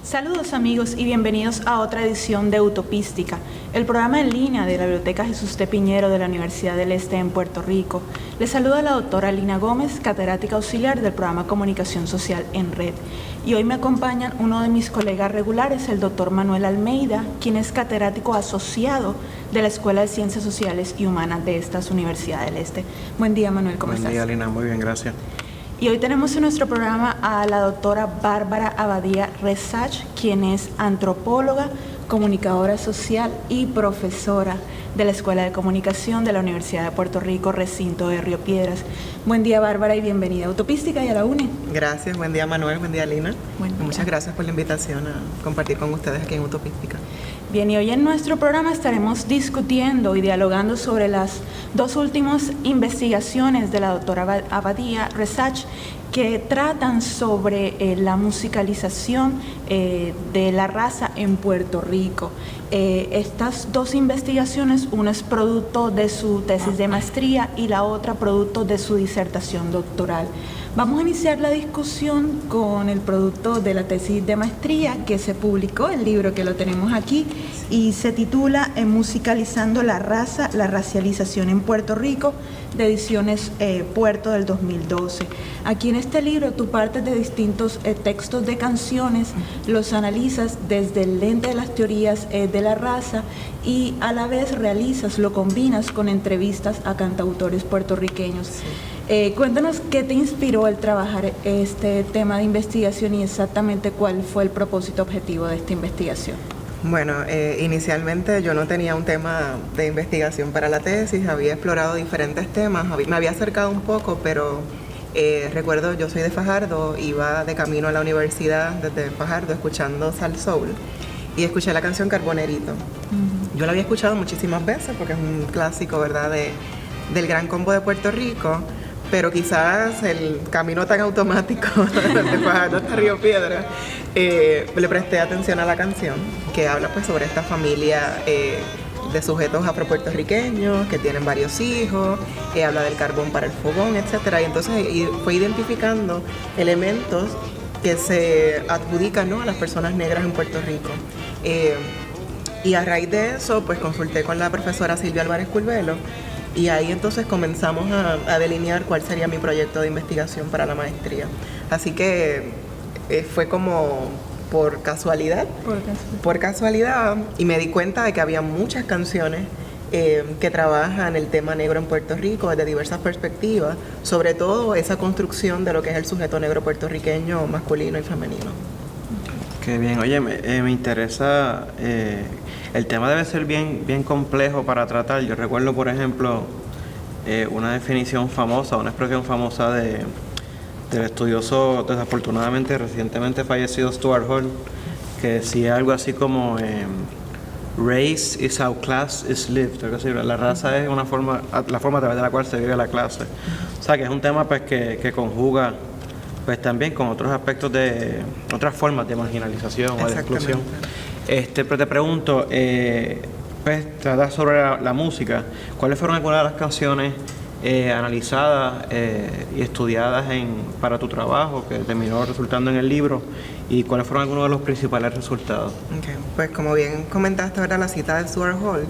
Saludos amigos y bienvenidos a otra edición de Utopística, el programa en línea de la Biblioteca Jesús T. Piñero de la Universidad del Este en Puerto Rico. Les saluda la doctora Lina Gómez, catedrática auxiliar del programa Comunicación Social en Red. Y hoy me acompañan uno de mis colegas regulares, el doctor Manuel Almeida, quien es catedrático asociado de la Escuela de Ciencias Sociales y Humanas de esta Universidad del Este. Buen día, Manuel, ¿cómo estás? Buen día, Lina, muy bien, gracias. Y hoy tenemos en nuestro programa a la doctora Bárbara Abadía Resach, quien es antropóloga, comunicadora social y profesora de la Escuela de Comunicación de la Universidad de Puerto Rico, recinto de Río Piedras. Buen día, Bárbara, y bienvenida a Utopística y a la UNE. Gracias, buen día, Manuel, buen día, Lina. Muchas gracias por la invitación a compartir con ustedes aquí en Utopística. Bien, y hoy en nuestro programa estaremos discutiendo y dialogando sobre las dos últimas investigaciones de la doctora Abadía Resach que tratan sobre la musicalización de la raza en Puerto Rico. Estas dos investigaciones, una es producto de su tesis de maestría y la otra producto de su disertación doctoral. Vamos a iniciar la discusión con el producto de la tesis de maestría que se publicó, el libro que lo tenemos aquí, y se titula Musicalizando la raza, la racialización en Puerto Rico, de Ediciones Puerto del 2012. Aquí en este libro tú partes de distintos textos de canciones, los analizas desde el lente de las teorías de la raza y a la vez lo combinas con entrevistas a cantautores puertorriqueños. Sí. Cuéntanos qué te inspiró el trabajar este tema de investigación y exactamente cuál fue el propósito objetivo de esta investigación. Bueno, inicialmente yo no tenía un tema de investigación para la tesis, había explorado diferentes temas, me había acercado un poco, pero recuerdo, yo soy de Fajardo, iba de camino a la universidad desde Fajardo escuchando Sal Soul y escuché la canción Carbonerito. Yo la había escuchado muchísimas veces porque es un clásico, ¿verdad?, del Gran Combo de Puerto Rico, pero quizás el camino tan automático de Fajardo hasta Río Piedras, le presté atención a la canción que habla pues sobre esta familia de sujetos afropuertorriqueños que tienen varios hijos, habla del carbón para el fogón, etcétera, y entonces fue identificando elementos que se adjudican, ¿no?, a las personas negras en Puerto Rico. Y a raíz de eso pues consulté con la profesora Silvia Álvarez Curvelo y ahí entonces comenzamos a delinear cuál sería mi proyecto de investigación para la maestría. Así que fue como por casualidad, y me di cuenta de que había muchas canciones que trabajan el tema negro en Puerto Rico desde diversas perspectivas, sobre todo esa construcción de lo que es el sujeto negro puertorriqueño masculino y femenino. Qué bien, oye, me interesa, el tema debe ser bien complejo para tratar. Yo recuerdo, por ejemplo, una definición famosa, una expresión famosa del estudioso, desafortunadamente recientemente fallecido Stuart Hall, que decía algo así como race is how class is lived, algo así, la raza es la forma a través de la cual se vive la clase. O sea que es un tema pues que conjuga pues también con otros aspectos de otras formas de marginalización o de exclusión. Pero te pregunto, pues tratas sobre la música, ¿cuáles fueron algunas de las canciones analizadas y estudiadas para tu trabajo que terminó resultando en el libro, y cuáles fueron algunos de los principales resultados? Okay. Pues como bien comentaste, ¿verdad?, la cita de Stuart Hall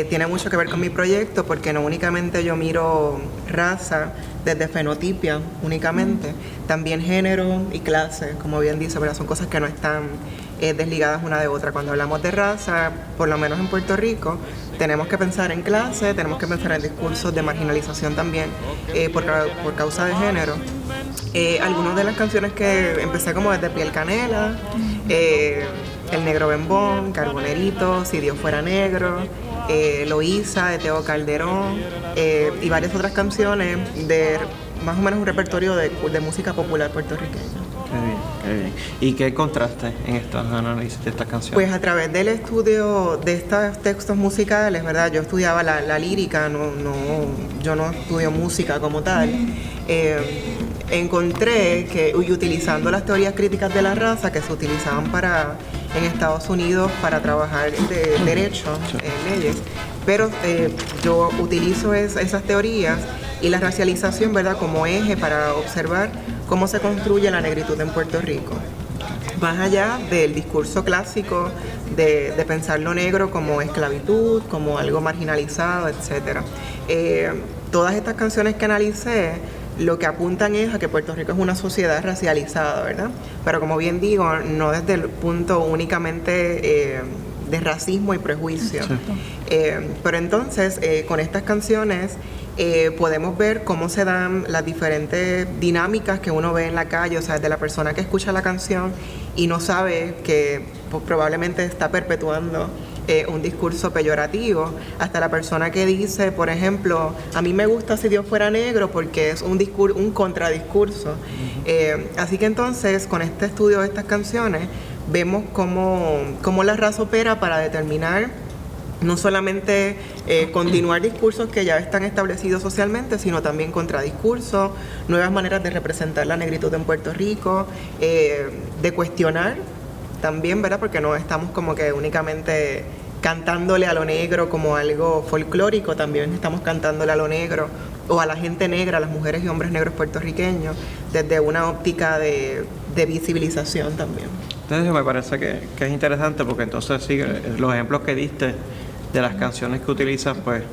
tiene mucho que ver con mi proyecto porque no únicamente yo miro raza desde fenotipia únicamente, también género y clase, como bien dice, ¿verdad?, son cosas que no están desligadas una de otra. Cuando hablamos de raza, por lo menos en Puerto Rico, tenemos que pensar en clase, tenemos que pensar en discursos de marginalización también por causa de género. Algunas de las canciones que empecé como desde Piel Canela, El Negro Bembón, Carbonerito, Si Dios Fuera Negro, Loíza de Teo Calderón y varias otras canciones de más o menos un repertorio de música popular puertorriqueña. Qué bien, qué bien. ¿Y qué contraste en estos análisis de estas canciones? Pues a través del estudio de estos textos musicales, ¿verdad? Yo estudiaba la lírica, yo no estudio música como tal. Encontré que, y utilizando las teorías críticas de la raza que se utilizaban en Estados Unidos para trabajar de derecho, leyes, pero yo utilizo esas teorías y la racialización, ¿verdad?, como eje para observar cómo se construye la negritud en Puerto Rico. Más allá del discurso clásico de pensar lo negro como esclavitud, como algo marginalizado, etc. Todas estas canciones que analicé lo que apuntan es a que Puerto Rico es una sociedad racializada, ¿verdad? Pero como bien digo, no desde el punto únicamente de racismo y prejuicio. Pero entonces, con estas canciones podemos ver cómo se dan las diferentes dinámicas que uno ve en la calle, o sea, de la persona que escucha la canción y no sabe que pues, probablemente está perpetuando un discurso peyorativo, hasta la persona que dice, por ejemplo, a mí me gusta Si Dios Fuera Negro porque es un contradiscurso. Así que entonces, con este estudio de estas canciones, vemos cómo la raza opera para determinar no solamente continuar discursos que ya están establecidos socialmente, sino también contradiscursos, nuevas maneras de representar la negritud en Puerto Rico, de cuestionar también, ¿verdad? Porque no estamos como que únicamente cantándole a lo negro como algo folclórico, también estamos cantándole a lo negro o a la gente negra, a las mujeres y hombres negros puertorriqueños, desde una óptica de visibilización también. Entonces me parece que es interesante porque entonces sí, los ejemplos que diste de las canciones que utilizas, pues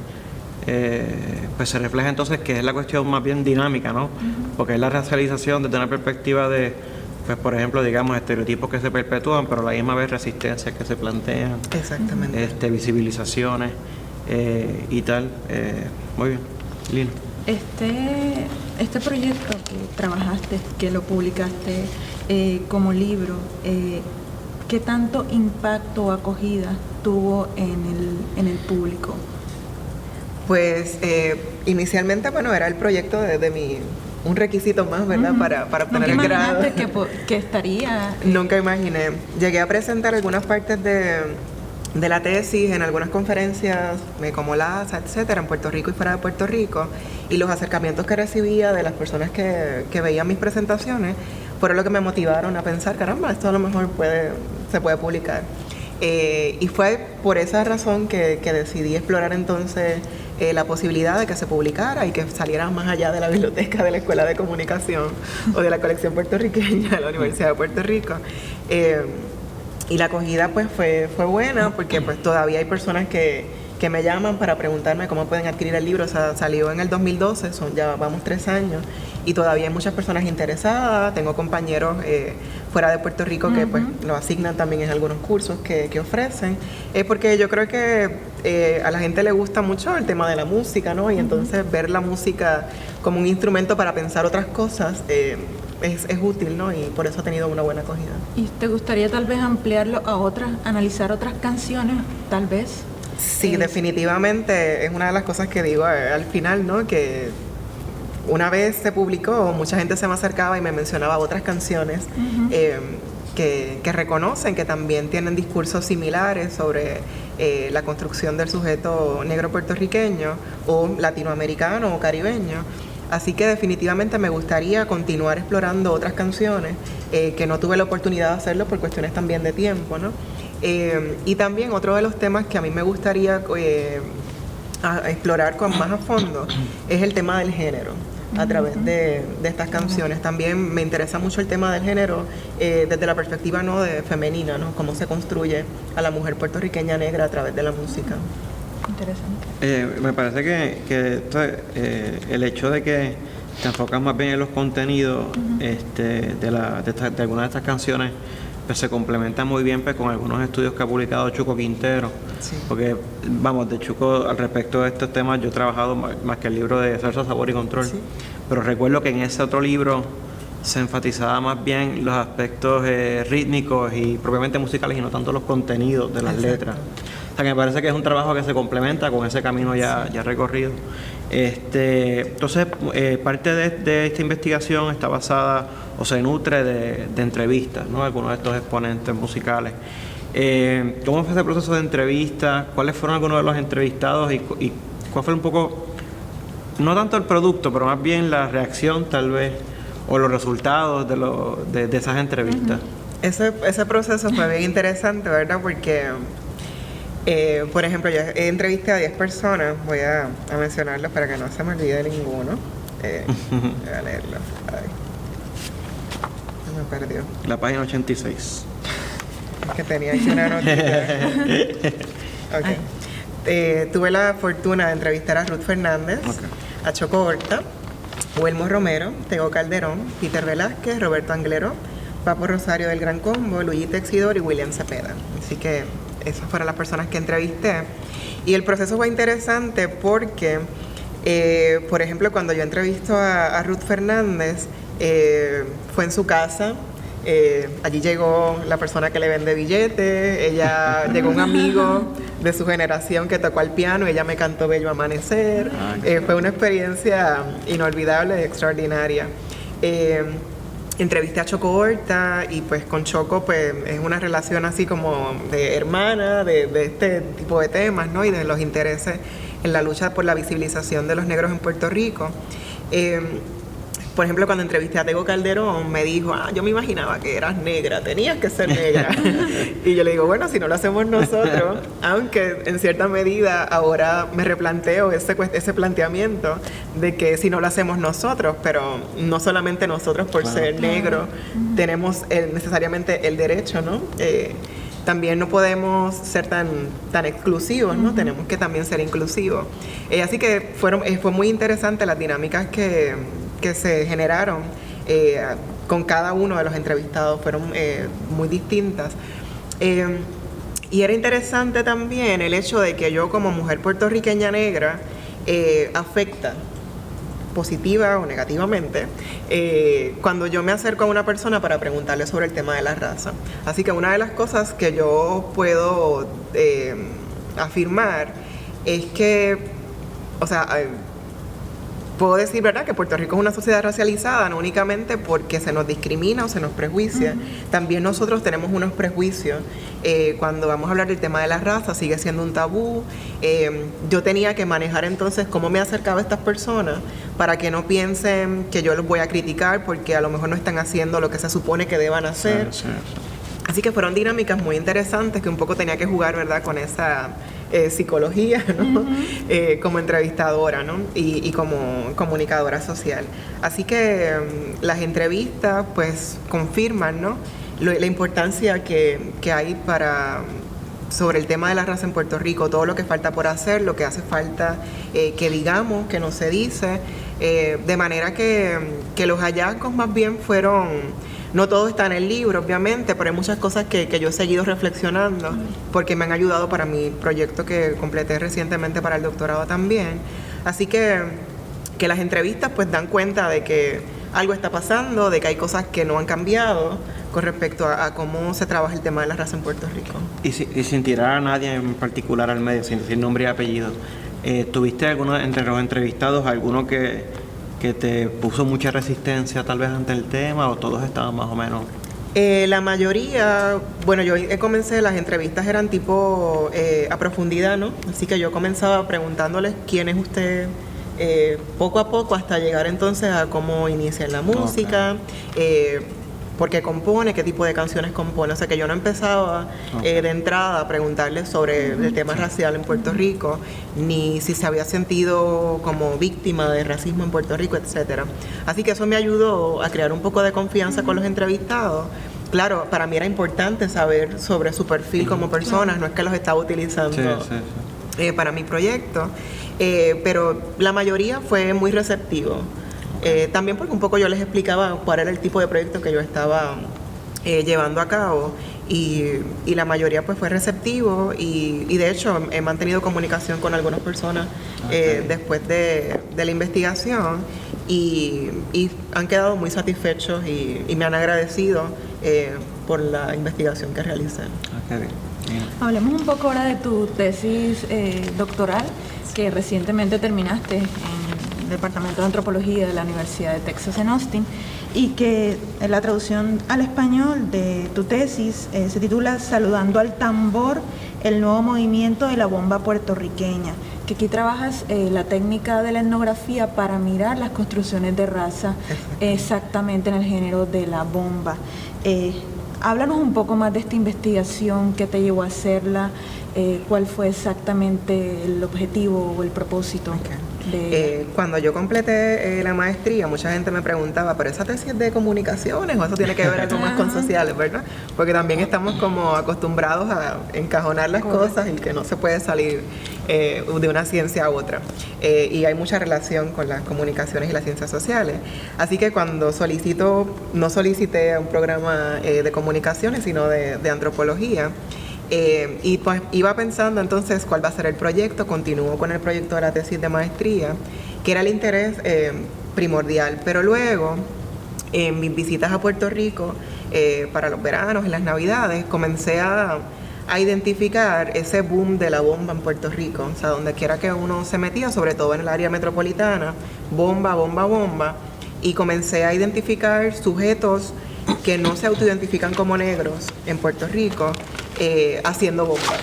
se refleja entonces que es la cuestión más bien dinámica, ¿no? Porque es la racialización desde una perspectiva de, pues por ejemplo, digamos, estereotipos que se perpetúan, pero a la misma vez resistencias que se plantean. Exactamente. Visibilizaciones y tal. Muy bien, Lina. Este proyecto que trabajaste, que lo publicaste como libro, ¿qué tanto impacto o acogida tuvo en el público? Pues inicialmente, bueno, era el proyecto un requisito más, ¿verdad? Para obtener el grado. Que estaría... Nunca imaginé. Llegué a presentar algunas partes de la tesis en algunas conferencias como la ASA, etcétera, en Puerto Rico y fuera de Puerto Rico, y los acercamientos que recibía de las personas que veían mis presentaciones fueron lo que me motivaron a pensar, caramba, esto a lo mejor se puede publicar. Y fue por esa razón que decidí explorar entonces la posibilidad de que se publicara y que saliera más allá de la biblioteca de la Escuela de Comunicación o de la colección puertorriqueña de la Universidad de Puerto Rico. Y la acogida pues fue buena porque pues todavía hay personas que me llaman para preguntarme cómo pueden adquirir el libro. O sea, salió en el 2012, ya vamos 3 años y todavía hay muchas personas interesadas. Tengo compañeros fuera de Puerto Rico que pues lo asignan también en algunos cursos que ofrecen, porque yo creo que a la gente le gusta mucho el tema de la música, ¿no? Y entonces ver la música como un instrumento para pensar otras cosas es útil, ¿no? Y por eso ha tenido una buena acogida. ¿Y te gustaría tal vez ampliarlo a analizar otras canciones, tal vez? Sí, definitivamente es una de las cosas que digo al final, ¿no? Que una vez se publicó, mucha gente se me acercaba y me mencionaba otras canciones que reconocen que también tienen discursos similares sobre la construcción del sujeto negro puertorriqueño o latinoamericano o caribeño. Así que definitivamente me gustaría continuar explorando otras canciones que no tuve la oportunidad de hacerlo por cuestiones también de tiempo, ¿no? Y también otro de los temas que a mí me gustaría explorar más a fondo es el tema del género a través de estas canciones. También me interesa mucho el tema del género desde la perspectiva, ¿no?, de femenina, ¿no? Cómo se construye a la mujer puertorriqueña negra a través de la música. Interesante. Me parece que el hecho de que te enfocas más bien en los contenidos de algunas de estas canciones, pues se complementa muy bien pues, con algunos estudios que ha publicado Chuco Quintero. Sí. Porque, vamos, de Chuco, al respecto de estos temas, yo he trabajado más que el libro de Salsa, Sabor y Control. Sí. Pero recuerdo que en ese otro libro se enfatizaba más bien los aspectos rítmicos y propiamente musicales y no tanto los contenidos de las letras. O sea, que me parece que es un trabajo que se complementa con ese camino ya recorrido. Entonces, parte de esta investigación está basada o se nutre de entrevistas, ¿no? Algunos de estos exponentes musicales. ¿Cómo fue ese proceso de entrevistas? ¿Cuáles fueron algunos de los entrevistados? ¿Y cuál fue un poco, no tanto el producto, pero más bien la reacción tal vez, o los resultados de esas entrevistas? Ese proceso fue bien interesante, ¿verdad? Porque, por ejemplo, yo entrevisté a 10 personas, voy a mencionarlos para que no se me olvide ninguno. Voy a leerlo. Ay. Se me perdió. La página 86. Es que tenía aquí una notita. Okay. Tuve la fortuna de entrevistar a Ruth Fernández, a Choco Horta, Huelmo Romero, Tego Calderón, Peter Velázquez, Roberto Angleró, Papo Rosario del Gran Combo, Luigi Texidor y William Cepeda. Así que esas fueron las personas que entrevisté. Y el proceso fue interesante porque, por ejemplo, cuando yo entrevisto a Ruth Fernández, fue en su casa. Allí llegó la persona que le vende billetes, llegó un amigo de su generación que tocó el piano, ella me cantó Bello Amanecer. Fue una experiencia inolvidable y extraordinaria. Entrevisté a Choco Horta y pues con Choco pues es una relación así como de hermana de este tipo de temas, ¿no? Y de los intereses en la lucha por la visibilización de los negros en Puerto Rico. Por ejemplo, cuando entrevisté a Tego Calderón, me dijo, yo me imaginaba que eras negra, tenías que ser negra. Y yo le digo, bueno, si no lo hacemos nosotros, aunque en cierta medida ahora me replanteo ese planteamiento de que si no lo hacemos nosotros, pero no solamente nosotros por ser negros, tenemos necesariamente el derecho, ¿no? También no podemos ser tan exclusivos, ¿no? Tenemos que también ser inclusivos. Así que fue muy interesante las dinámicas que se generaron con cada uno de los entrevistados, fueron muy distintas. Y era interesante también el hecho de que yo como mujer puertorriqueña negra afecta positiva o negativamente cuando yo me acerco a una persona para preguntarle sobre el tema de la raza. Así que una de las cosas que yo puedo afirmar es que, o sea, puedo decir, ¿verdad?, que Puerto Rico es una sociedad racializada, no únicamente porque se nos discrimina o se nos prejuicia, también nosotros tenemos unos prejuicios. Cuando vamos a hablar del tema de la raza, sigue siendo un tabú. Yo tenía que manejar entonces cómo me acercaba a estas personas para que no piensen que yo los voy a criticar porque a lo mejor no están haciendo lo que se supone que deban hacer. Sí. Así que fueron dinámicas muy interesantes que un poco tenía que jugar, ¿verdad?, con esa psicología, ¿no? Como entrevistadora, ¿no? Y como comunicadora social. Así que las entrevistas pues confirman, ¿no?, la importancia que hay sobre el tema de la raza en Puerto Rico, todo lo que falta por hacer, lo que hace falta que digamos, que no se dice, de manera que los hallazgos más bien fueron... No todo está en el libro, obviamente, pero hay muchas cosas que yo he seguido reflexionando porque me han ayudado para mi proyecto que completé recientemente para el doctorado también. Así que las entrevistas pues dan cuenta de que algo está pasando, de que hay cosas que no han cambiado con respecto a cómo se trabaja el tema de la raza en Puerto Rico. Y sin tirar a nadie en particular al medio, sin decir nombre y apellido, ¿tuviste alguno entre los entrevistados, alguno que te puso mucha resistencia tal vez ante el tema, o todos estaban más o menos? La mayoría, bueno, yo comencé, las entrevistas eran tipo a profundidad, ¿no? Así que yo comenzaba preguntándoles quién es usted, poco a poco, hasta llegar entonces a cómo inicia en la música, por qué compone, qué tipo de canciones compone. O sea que yo no empezaba de entrada a preguntarle sobre el tema racial en Puerto Rico, ni si se había sentido como víctima de racismo en Puerto Rico, etcétera. Así que eso me ayudó a crear un poco de confianza con los entrevistados. Claro, para mí era importante saber sobre su perfil como personas, no es que los estaba utilizando para mi proyecto, pero la mayoría fue muy receptivo. También porque un poco yo les explicaba cuál era el tipo de proyecto que yo estaba llevando a cabo y la mayoría pues fue receptivo y de hecho he mantenido comunicación con algunas personas después de la investigación y han quedado muy satisfechos y me han agradecido por la investigación que realicé. Hablemos un poco ahora de tu tesis doctoral que recientemente terminaste en el Departamento de Antropología de la Universidad de Texas en Austin y que en la traducción al español de tu tesis se titula Saludando al tambor, el nuevo movimiento de la bomba puertorriqueña, que aquí trabajas la técnica de la etnografía para mirar las construcciones de raza exactamente en el género de la bomba. Háblanos un poco más de esta investigación, qué te llevó a hacerla, cuál fue exactamente el objetivo o el propósito. Cuando yo completé la maestría, mucha gente me preguntaba, ¿pero esa tesis es de comunicaciones o eso tiene que ver algo más con sociales, verdad? Porque también estamos como acostumbrados a encajonar las cosas y que no se puede salir de una ciencia a otra. Y hay mucha relación con las comunicaciones y las ciencias sociales. Así que cuando no solicité un programa de comunicaciones, sino de antropología, y pues iba pensando entonces cuál va a ser el proyecto. Continúo con el proyecto de la tesis de maestría, que era el interés primordial, pero luego en mis visitas a Puerto Rico para los veranos, en las navidades, comencé a identificar ese boom de la bomba en Puerto Rico. O sea, donde quiera que uno se metía, sobre todo en el área metropolitana, bomba, bomba, bomba, y comencé a identificar sujetos que no se autoidentifican como negros en Puerto Rico haciendo bomba.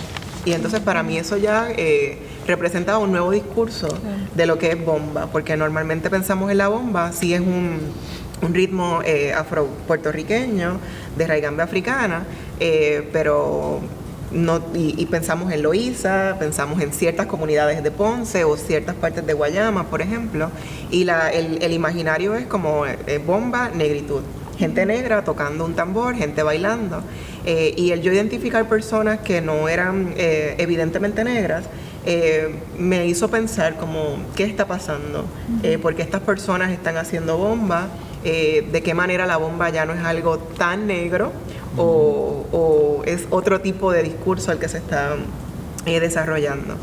Y entonces para mí eso ya representaba un nuevo discurso de lo que es bomba, porque normalmente pensamos en la bomba, sí es un ritmo afro-puertorriqueño, de raigambe africana, pero no, y pensamos en Loíza, pensamos en ciertas comunidades de Ponce o ciertas partes de Guayama, por ejemplo, y el imaginario es como bomba, negritud. Gente negra tocando un tambor, gente bailando. Y el yo identificar personas que no eran evidentemente negras, me hizo pensar como, ¿qué está pasando? ¿Por qué estas personas están haciendo bomba? ¿De qué manera la bomba ya no es algo tan negro? ¿O es otro tipo de discurso el que se está desarrollando?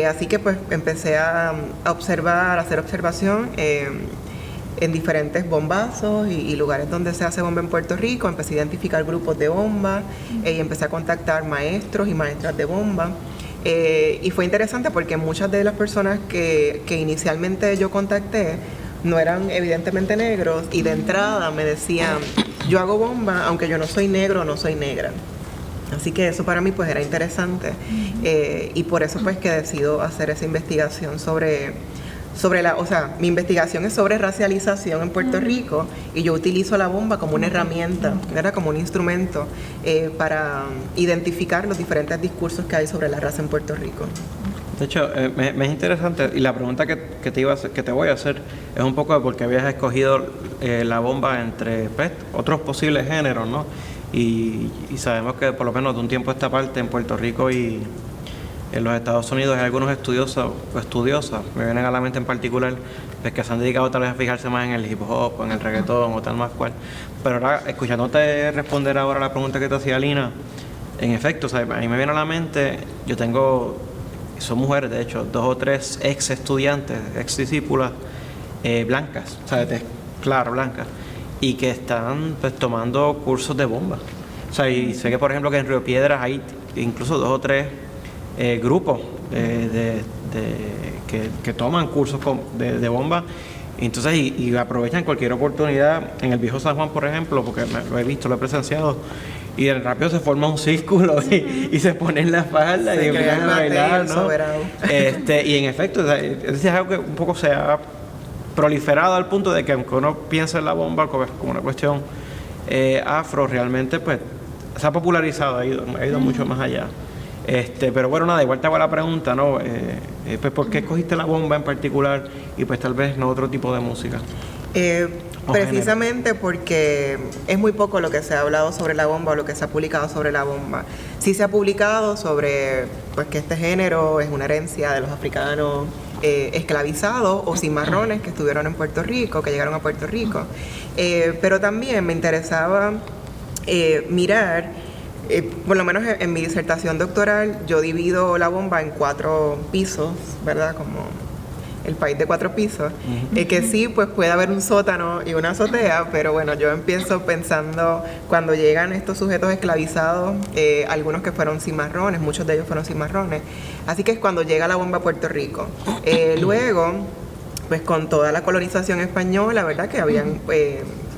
Así que pues empecé a observar, a hacer observación en diferentes bombazos y lugares donde se hace bomba en Puerto Rico. Empecé a identificar grupos de bomba y empecé a contactar maestros y maestras de bomba. Y fue interesante porque muchas de las personas que inicialmente yo contacté no eran evidentemente negros y de entrada me decían, yo hago bomba aunque yo no soy negro o no soy negra. Así que eso para mí pues era interesante y por eso pues que decido hacer esa investigación sobre mi investigación es sobre racialización en Puerto Rico y yo utilizo la bomba como una herramienta, ¿verdad? Como un instrumento para identificar los diferentes discursos que hay sobre la raza en Puerto Rico. De hecho, me es interesante y la pregunta que te voy a hacer es un poco de por qué habías escogido la bomba entre otros posibles géneros, ¿no? Y sabemos que por lo menos de un tiempo a esta parte en Puerto Rico y en los Estados Unidos hay algunos estudiosos o estudiosas, me vienen a la mente en particular, pues que se han dedicado tal vez a fijarse más en el hip hop o en el reggaetón o tal más cual. Pero ahora, escuchándote responder ahora la pregunta que te hacía Lina, en efecto, o sea, a mí me viene a la mente, son mujeres de hecho, 2 o 3 ex estudiantes, ex discípulas blancas, o sea, blancas, y que están pues tomando cursos de bomba. O sea, y sé que por ejemplo que en Río Piedras hay incluso 2 o 3 grupos que toman cursos de bomba, entonces y aprovechan cualquier oportunidad. En el viejo San Juan, por ejemplo, porque lo he visto, lo he presenciado, y de rápido se forma un círculo y se ponen la falda y empiezan a bailar, ¿no? Y en efecto, es algo que un poco se ha proliferado al punto de que aunque uno piensa en la bomba como una cuestión afro, realmente pues se ha popularizado, ha ido mucho más allá. Pero bueno, nada, igual te hago la pregunta, ¿no? Pues ¿por qué escogiste la bomba en particular y pues tal vez no otro tipo de música? Precisamente porque es muy poco lo que se ha hablado sobre la bomba o lo que se ha publicado sobre la bomba. Sí se ha publicado sobre pues que este género es una herencia de los africanos esclavizados o cimarrones que estuvieron en Puerto Rico, que llegaron a Puerto Rico. Pero también me interesaba mirar Por lo menos en mi disertación doctoral, yo divido la bomba en 4 pisos, ¿verdad? Como el país de 4 pisos, que sí, pues puede haber un sótano y una azotea, pero bueno, yo empiezo pensando cuando llegan estos sujetos esclavizados, algunos que fueron cimarrones, muchos de ellos fueron cimarrones, así que es cuando llega la bomba a Puerto Rico. Luego, pues con toda la colonización española, ¿verdad? Que habían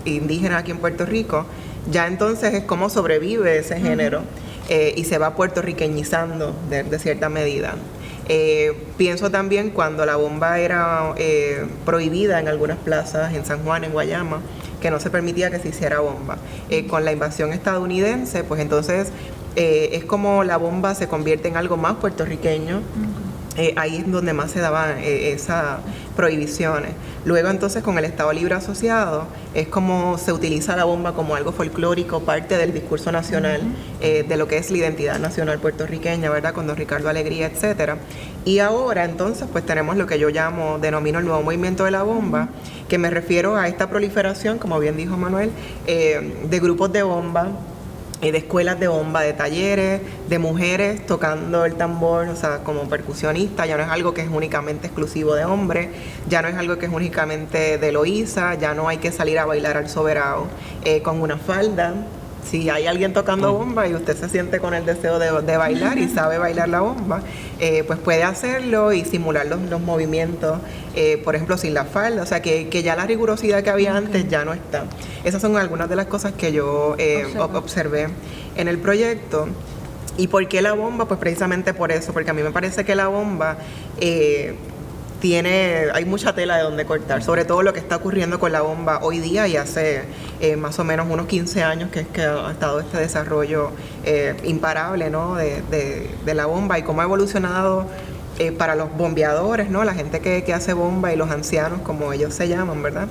indígenas aquí en Puerto Rico, ya entonces es como sobrevive ese género y se va puertorriqueñizando de cierta medida. Pienso también cuando la bomba era prohibida en algunas plazas, en San Juan, en Guayama, que no se permitía que se hiciera bomba. Con la invasión estadounidense, pues entonces es como la bomba se convierte en algo más puertorriqueño. Ahí es donde más se daban esas prohibiciones. Luego entonces con el Estado Libre Asociado es como se utiliza la bomba como algo folclórico, parte del discurso nacional, de lo que es la identidad nacional puertorriqueña, ¿verdad? Con don Ricardo Alegría, etcétera. Y ahora entonces pues tenemos lo que yo denomino el nuevo movimiento de la bomba, que me refiero a esta proliferación, como bien dijo Manuel, de grupos de bomba, de escuelas de bomba, de talleres, de mujeres tocando el tambor, o sea, como percusionista. Ya no es algo que es únicamente exclusivo de hombres, ya no es algo que es únicamente de Loíza, ya no hay que salir a bailar al soberano con una falda. Si hay alguien tocando bomba y usted se siente con el deseo de bailar y sabe bailar la bomba, pues puede hacerlo y simular los movimientos, por ejemplo, sin la falda. O sea, que ya la rigurosidad que había antes ya no está. Esas son algunas de las cosas que yo observé en el proyecto. ¿Y por qué la bomba? Pues precisamente por eso, porque a mí me parece que la bomba hay mucha tela de donde cortar, sobre todo lo que está ocurriendo con la bomba hoy día y hace más o menos unos 15 años que ha estado este desarrollo imparable, ¿no? de la bomba y cómo ha evolucionado para los bombeadores, ¿no? La gente que hace bomba y los ancianos, como ellos se llaman, ¿verdad?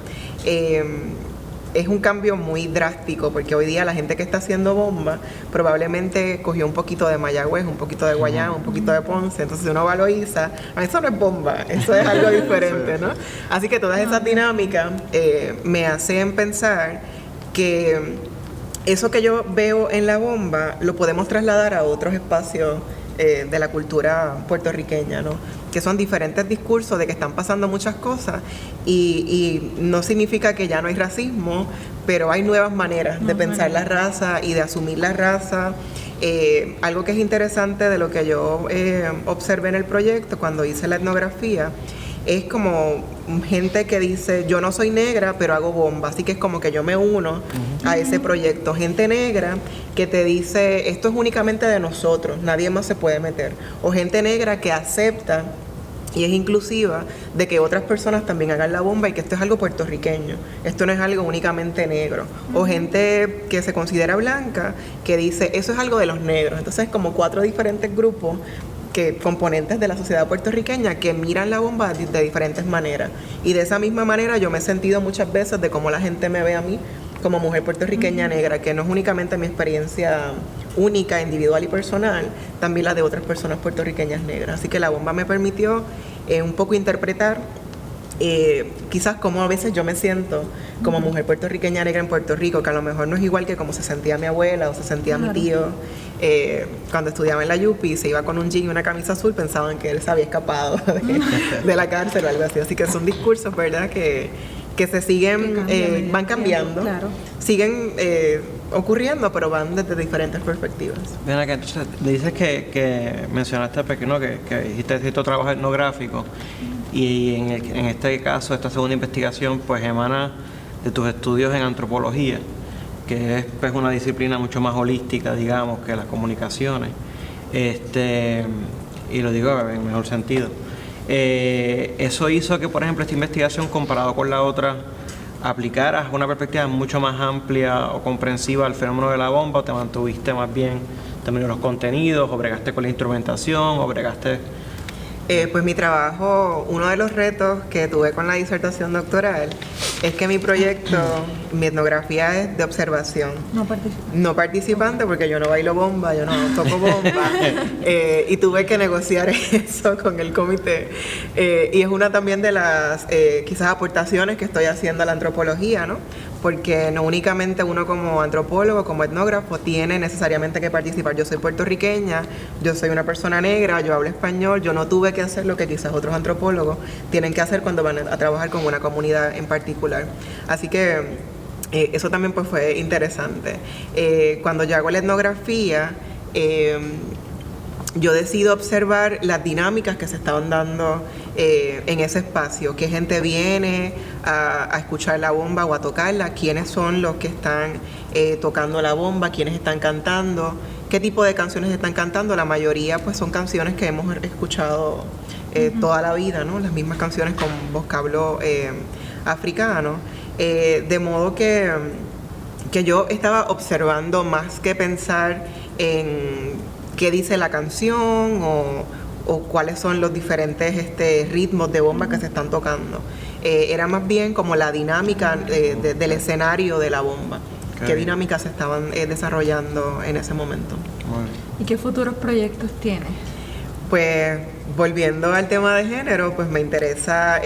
Es un cambio muy drástico porque hoy día la gente que está haciendo bomba probablemente cogió un poquito de Mayagüez, un poquito de Guayama, un poquito de Ponce. Entonces uno va a Loíza, eso no es bomba, eso es algo diferente, ¿no? Así que todas esas dinámicas me hacen pensar que eso que yo veo en la bomba lo podemos trasladar a otros espacios de la cultura puertorriqueña, ¿no? Que son diferentes discursos de que están pasando muchas cosas y no significa que ya no hay racismo, pero hay nuevas maneras de pensar la raza y de asumir la raza. Algo que es interesante de lo que yo observé en el proyecto cuando hice la etnografía es como gente que dice, yo no soy negra, pero hago bomba, así que es como que yo me uno a ese proyecto. Gente negra que te dice, esto es únicamente de nosotros, nadie más se puede meter. O gente negra que acepta y es inclusiva de que otras personas también hagan la bomba y que esto es algo puertorriqueño, esto no es algo únicamente negro. O gente que se considera blanca que dice, eso es algo de los negros. Entonces como 4 diferentes grupos componentes de la sociedad puertorriqueña que miran la bomba de diferentes maneras. Y de esa misma manera yo me he sentido muchas veces de cómo la gente me ve a mí como mujer puertorriqueña negra, que no es únicamente mi experiencia única, individual y personal, también la de otras personas puertorriqueñas negras. Así que la bomba me permitió un poco interpretar quizás como a veces yo me siento como mujer puertorriqueña negra en Puerto Rico, que a lo mejor no es igual que como se sentía mi abuela o se sentía mi tío. Cuando estudiaba en la Yupi, se iba con un jean y una camisa azul, pensaban que él se había escapado de la cárcel o algo así. Así que son discursos, ¿verdad?, que se siguen, van cambiando, claro. Siguen ocurriendo, pero van desde diferentes perspectivas. Ven acá, entonces, dices que mencionaste ¿no? que hiciste cierto trabajo etnográfico y en este caso, esta segunda investigación, pues emana de tus estudios en antropología, que es pues una disciplina mucho más holística, digamos, que las comunicaciones, y lo digo en mejor sentido. Eso hizo que, por ejemplo, esta investigación, comparado con la otra, aplicaras una perspectiva mucho más amplia o comprensiva al fenómeno de la bomba, o te mantuviste más bien también los contenidos, o bregaste con la instrumentación, o bregaste... Pues mi trabajo, uno de los retos que tuve con la disertación doctoral es que mi proyecto, mi etnografía es de observación. No participante porque yo no bailo bomba, yo no toco bomba. Y tuve que negociar eso con el comité. Y es una también de las quizás aportaciones que estoy haciendo a la antropología, ¿no? porque no únicamente uno como antropólogo, como etnógrafo, tiene necesariamente que participar. Yo soy puertorriqueña, yo soy una persona negra, yo hablo español, yo no tuve que hacer lo que quizás otros antropólogos tienen que hacer cuando van a trabajar con una comunidad en particular. Así que eso también pues fue interesante. Cuando yo hago la etnografía, yo decido observar las dinámicas que se estaban dando en ese espacio, qué gente viene a escuchar la bomba o a tocarla, quiénes son los que están tocando la bomba, quiénes están cantando, qué tipo de canciones están cantando. La mayoría pues son canciones que hemos escuchado toda la vida, ¿no? Las mismas canciones con vocablo africano, de modo que yo estaba observando más que pensar en qué dice la canción o cuáles son los diferentes ritmos de bomba que se están tocando. Era más bien como la dinámica del escenario de la bomba. Qué dinámicas se estaban desarrollando en ese momento. ¿Y qué futuros proyectos tienes? Pues volviendo al tema de género, pues me interesa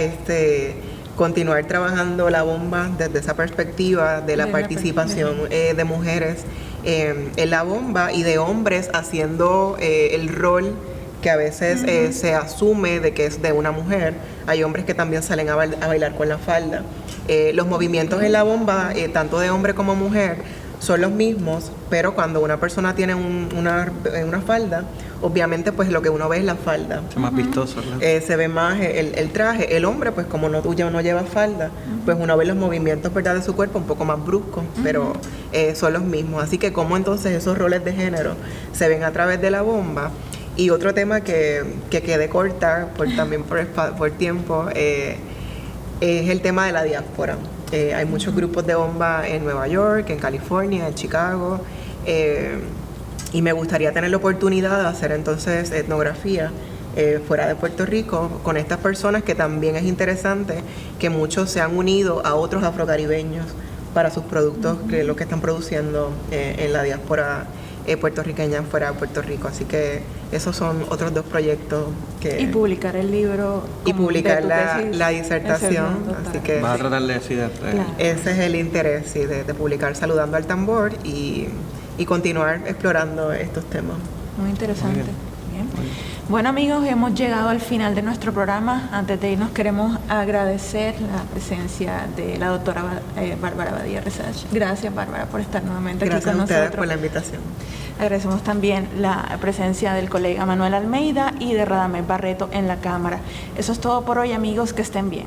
continuar trabajando la bomba desde esa perspectiva de la participación de mujeres en la bomba y de hombres haciendo el rol que a veces se asume de que es de una mujer. Hay hombres que también salen a bailar con la falda. Los movimientos en la bomba, tanto de hombre como mujer, son los mismos, pero cuando una persona tiene una falda, obviamente pues lo que uno ve es la falda. Es más vistoso, ¿no? Se ve más el traje. El hombre, pues como no lleva falda, pues uno ve los movimientos, ¿verdad?, de su cuerpo un poco más bruscos, pero son los mismos. Así que cómo entonces esos roles de género se ven a través de la bomba. Y otro tema que quedé corta también por tiempo es el tema de la diáspora. Hay muchos grupos de bomba en Nueva York, en California, en Chicago, y me gustaría tener la oportunidad de hacer entonces etnografía fuera de Puerto Rico con estas personas, que también es interesante que muchos se han unido a otros afrocaribeños para sus productos, que es lo que están produciendo en la diáspora puertorriqueña fuera de Puerto Rico. Así que esos son otros dos proyectos que... Y publicar el libro. Y publicar la disertación. Así que vas a tratar de decir ese es el interés, sí, de publicar Saludando al Tambor y continuar explorando estos temas. Muy interesante. Bien. Bueno, amigos, hemos llegado al final de nuestro programa. Antes de irnos, queremos agradecer la presencia de la doctora Bárbara Abadía Resach. Gracias, Bárbara, por estar nuevamente aquí con nosotros. Gracias a ustedes por la invitación. Agradecemos también la presencia del colega Manuel Almeida y de Radamés Barreto en la cámara. Eso es todo por hoy, amigos. Que estén bien.